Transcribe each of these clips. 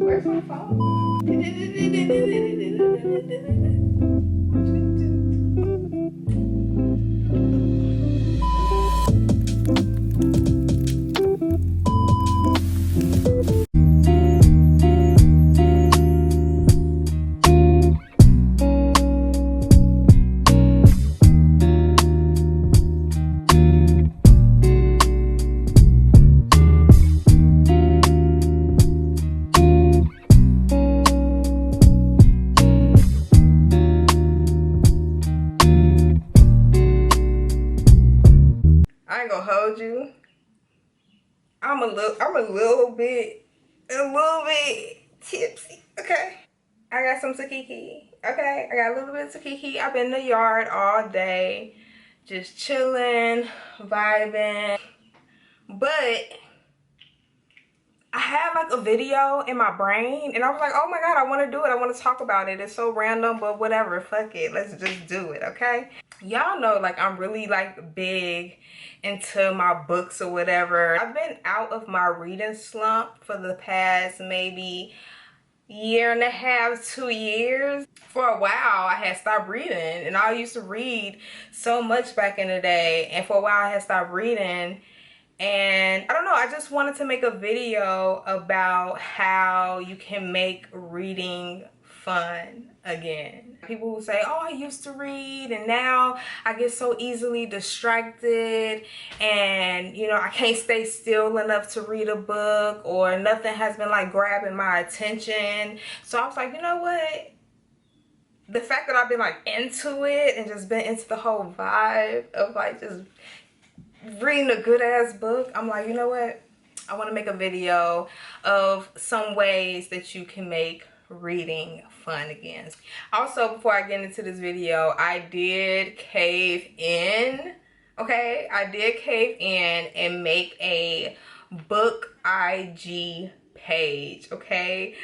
Where's my phone? I ain't gonna hold you. I'm a little bit tipsy, okay? I got some Sakiki, okay? I got a little bit of Sakiki. I've been in the yard all day, just chilling, vibing. But I had like a video in my brain and I was like, oh my God, I want to do it. I want to talk about it. It's so random, but whatever, fuck it. Let's just do it, okay? Y'all know like I'm really like big into my books or whatever. I've been out of my reading slump for the past maybe year and a half, 2 years. For a while I had stopped reading, and I used to read so much back in the day, and for a while I had stopped reading. And I don't know, I just wanted to make a video about how you can make reading fun again. People who say, oh, I used to read and now I get so easily distracted, and you know, I can't stay still enough to read a book, or nothing has been like grabbing my attention. So I was like, you know what? The fact that I've been like into it and just been into the whole vibe of like just reading a good ass book, I'm like, you know what? I want to make a video of some ways that you can make reading fun again. Also, before I get into this video, I did cave in, okay? I did cave in and make a book IG page, okay?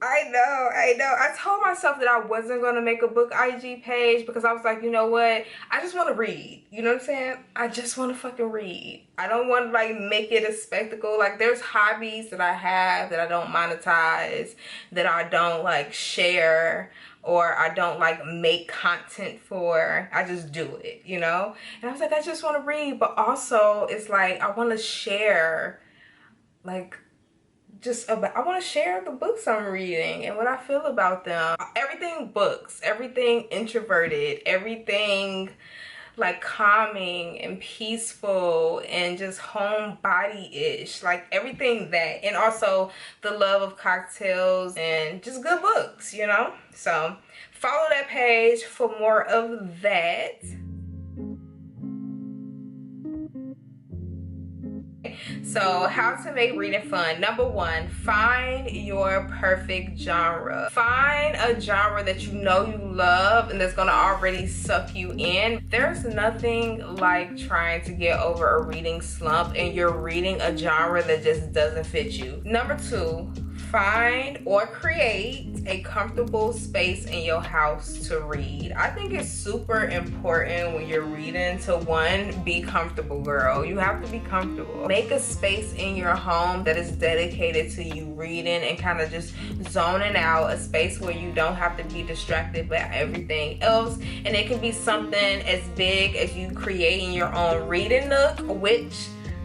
I know. I told myself that I wasn't going to make a book IG page because I was like, you know what? I just want to read. You know what I'm saying? I just want to fucking read. I don't want to like make it a spectacle. Like there's hobbies that I have that I don't monetize, that I don't like share, or I don't like make content for. I just do it, you know? And I was like, I just want to read. But also it's like, I want to share like I want to share the books I'm reading and what I feel about them. Everything books, everything introverted, everything like calming and peaceful and just homebody-ish, like everything that, and also the love of cocktails and just good books, you know? So follow that page for more of that. So how to make reading fun. Number one, find your perfect genre. Find a genre that you know you love and that's gonna already suck you in. There's nothing like trying to get over a reading slump and you're reading a genre that just doesn't fit you. Number two, find or create a comfortable space in your house to read. I think it's super important when you're reading to, one, be comfortable, girl. You have to be comfortable. Make a space in your home that is dedicated to you reading and kind of just zoning out, a space where you don't have to be distracted by everything else. And it can be something as big as you creating your own reading nook, which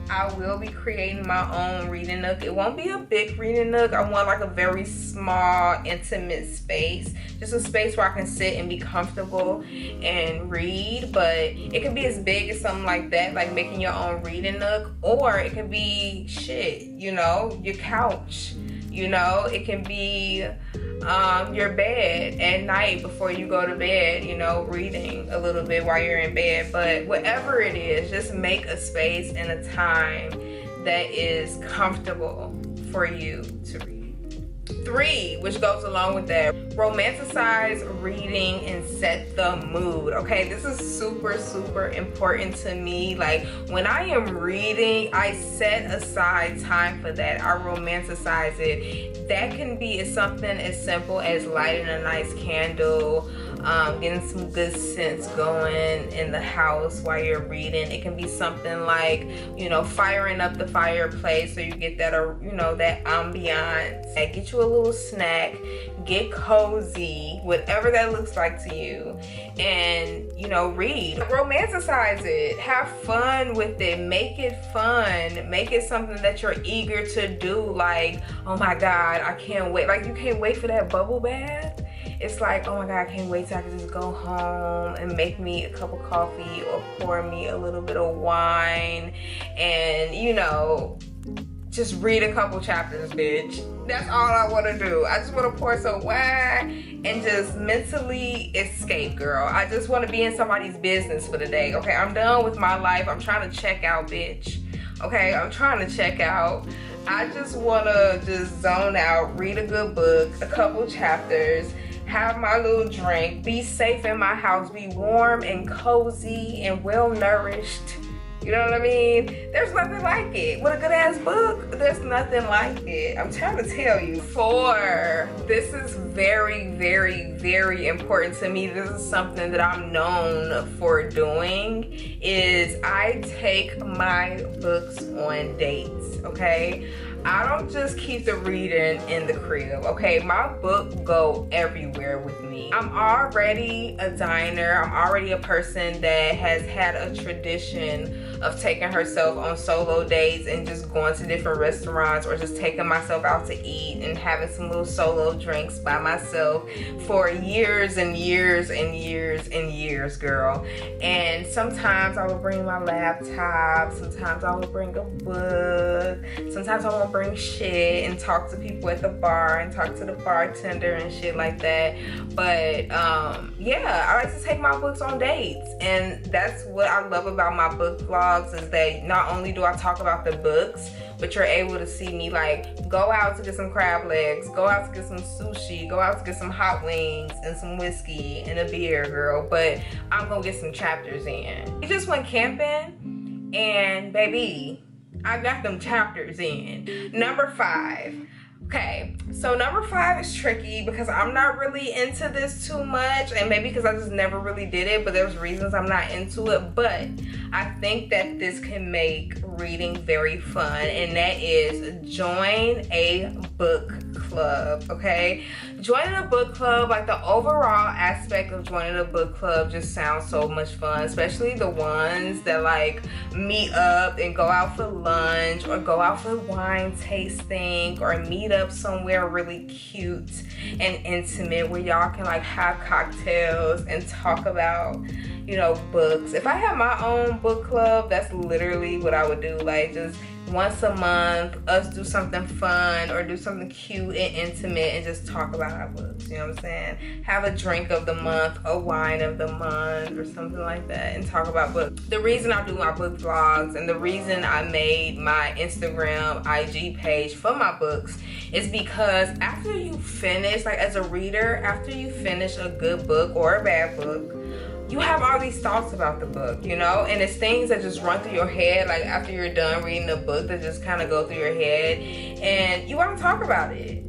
I will be creating my own reading nook. It won't be a big reading nook. I want like a very small, intimate space. Just a space where I can sit and be comfortable and read. But it could be as big as something like that, like making your own reading nook. Or it could be shit, you know, your couch. You know, it can be your bed at night before you go to bed, you know, reading a little bit while you're in bed. But whatever it is, just make a space and a time that is comfortable for you to read. 3, which goes along with that, romanticize reading and set the mood. Okay, this is super important to me. Like when I am reading, I set aside time for that. I romanticize it. That can be something as simple as lighting a nice candle, getting some good scents going in the house while you're reading. It can be something like, you know, firing up the fireplace so you get that, you know, that ambiance. Get you a little snack, get cozy, whatever that looks like to you, and, you know, read. Romanticize it, have fun with it, make it fun, make it something that you're eager to do. Like, oh my God, I can't wait. Like, you can't wait for that bubble bath. It's like, oh my God, I can't wait till I can just go home and make me a cup of coffee or pour me a little bit of wine and, you know, just read a couple chapters, bitch. That's all I want to do. I just want to pour some wine and just mentally escape, girl. I just want to be in somebody's business for the day. Okay, I'm done with my life. I'm trying to check out, bitch. Okay, I'm trying to check out. I just want to just zone out, read a good book, a couple chapters, have my little drink, be safe in my house, be warm and cozy and well nourished. You know what I mean? There's nothing like it. With a good ass book, there's nothing like it. I'm trying to tell you. This is very, very, very important to me. This is something that I'm known for doing, is I take my books on dates, okay? I don't just keep the reading in the crib, okay? My book go everywhere with me. I'm already a diner. I'm already a person that has had a tradition of taking herself on solo dates and just going to different restaurants, or just taking myself out to eat and having some little solo drinks by myself for years and years and years and years, girl. And sometimes I would bring my laptop, sometimes I would bring a book, sometimes I won't bring shit and talk to people at the bar and talk to the bartender and shit like that. But yeah, I like to take my books on dates, and that's what I love about my book vlogs, is that not only do I talk about the books, but you're able to see me like go out to get some crab legs, go out to get some sushi, go out to get some hot wings and some whiskey and a beer, girl, but I'm gonna get some chapters in. We just went camping and baby, I got them chapters in. Number 5. Okay, so number 5 is tricky because I'm not really into this too much, and maybe because I just never really did it, but there's reasons I'm not into it. But I think that this can make reading very fun, and that is join a book club, okay? Joining a book club, like the overall aspect of joining a book club just sounds so much fun, especially the ones that like meet up and go out for lunch or go out for wine tasting or meet up somewhere really cute and intimate where y'all can like have cocktails and talk about, you know, books. If I had my own book club, that's literally what I would do. Like, just once a month, us do something fun or do something cute and intimate and just talk about our books, you know what I'm saying? Have a drink of the month, a wine of the month or something like that, and talk about books. The reason I do my book vlogs and the reason I made my Instagram IG page for my books is because after you finish, like as a reader, after you finish a good book or a bad book, you have all these thoughts about the book, you know? And it's things that just run through your head, like after you're done reading the book, that just kind of go through your head, and you want to talk about it.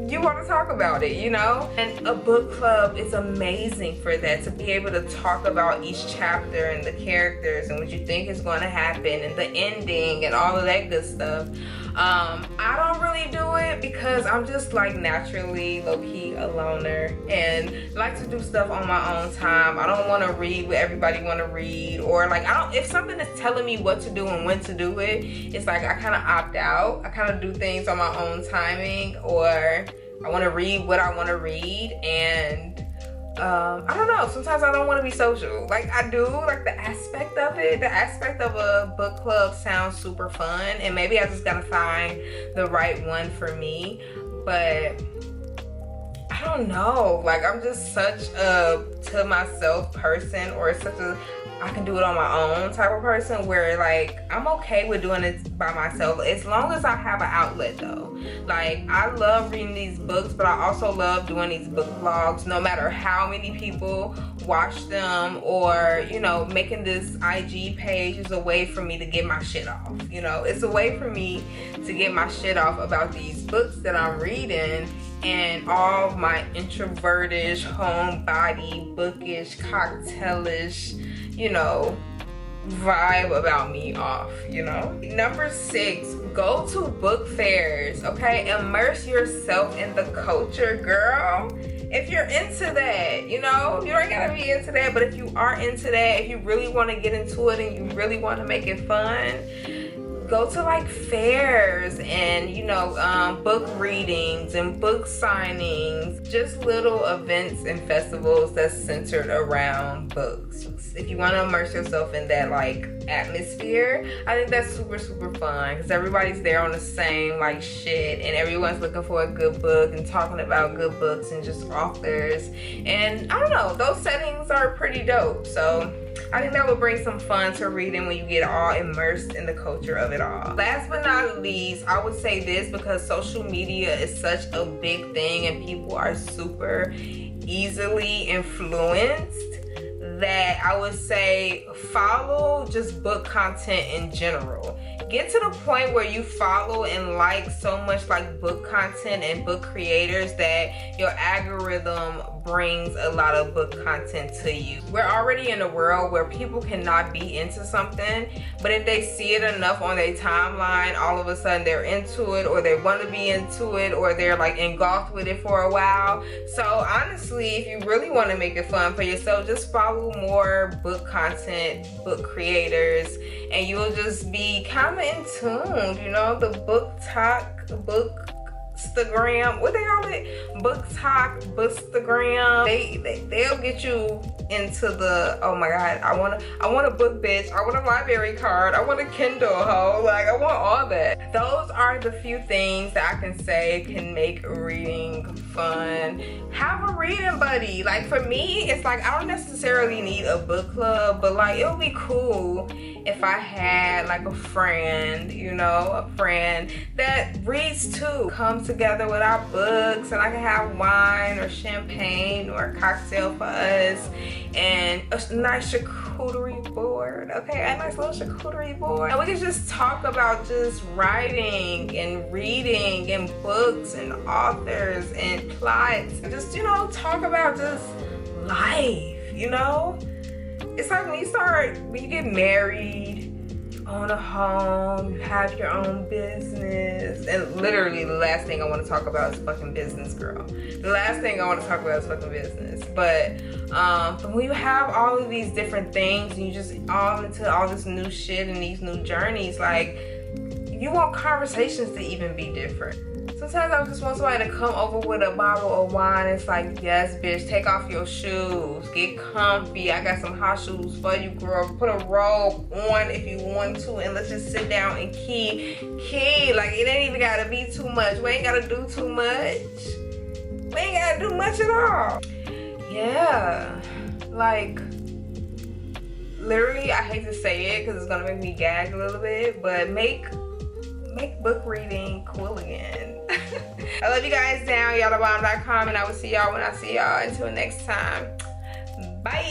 You want to talk about it, you know? And a book club is amazing for that, to be able to talk about each chapter and the characters and what you think is going to happen and the ending and all of that good stuff. I don't really do it because I'm just like naturally low-key a loner and like to do stuff on my own time. I don't want to read what everybody want to read, or like if something is telling me what to do and when to do it, it's like I kind of opt out. I kind of do things on my own timing, or I want to read what I want to read, and I don't know, sometimes I don't want to be social. Like I do, like the aspect of it, the aspect of a book club sounds super fun, and maybe I just gotta find the right one for me. But I don't know, like I'm just such a to myself person, or such a I can do it on my own type of person, where like I'm okay with doing it by myself as long as I have an outlet though. Like I love reading these books, but I also love doing these book vlogs, no matter how many people watch them, or you know, making this IG page is a way for me to get my shit off. You know, it's a way for me to get my shit off about these books that I'm reading, and all my introvertish, homebody, bookish, cocktailish, you know, vibe about me off, you know. Number 6, go to book fairs, okay? Immerse yourself in the culture, girl. If you're into that, you know, you don't gotta be into that, but if you are into that, if you really want to get into it and you really want to make it fun, go to like fairs and, you know, book readings and book signings, just little events and festivals that's centered around books. If you want to immerse yourself in that like atmosphere, I think that's super fun, because everybody's there on the same like shit, and everyone's looking for a good book and talking about good books and just authors, and I don't know, those settings are pretty dope. So I think that would bring some fun to reading when you get all immersed in the culture of it all. Last but not least, I would say this, because social media is such a big thing and people are super easily influenced, that I would say follow just book content in general. Get to the point where you follow and like so much like book content and book creators that your algorithm brings a lot of book content to you. We're already in a world where people cannot be into something, but if they see it enough on their timeline, all of a sudden they're into it, or they want to be into it, or they're like engulfed with it for a while. So honestly, if you really want to make it fun for yourself, just follow more book content, book creators, and you'll just be kind of in tune, you know. The book talk, book Instagram, what they call it, book talk, bookstagram, they'll get you into the, oh my god, I want a book, bitch, I want a library card, I want a Kindle, ho, like I want all that. Those are the few things that I can say can make reading fun. Have a reading buddy. Like for me, it's like I don't necessarily need a book club, but like it would be cool if I had like a friend, you know, a friend that reads too. Come together with our books, and I can have wine or champagne or a cocktail for us, and a nice charcuterie board, okay, a nice little charcuterie board, and we can just talk about just writing and reading and books and authors and plots, and just, you know, talk about just life, you know. It's like when you get married, own a home, you have your own business, and literally the last thing I want to talk about is fucking business, girl. The last thing I want to talk about is fucking business. But when you have all of these different things and you just all into all this new shit and these new journeys, like you want conversations to even be different. Sometimes I just want somebody to come over with a bottle of wine. It's like, yes, bitch, take off your shoes, get comfy. I got some hot shoes for you, girl. Put a robe on if you want to, and let's just sit down and key. Like, it ain't even gotta be too much. We ain't gotta do too much. We ain't gotta do much at all. Yeah, like, literally, I hate to say it because it's gonna make me gag a little bit, but make book reading cool again. I love you guys down, y'allthebomb.com, and I will see y'all when I see y'all. Until next time, bye.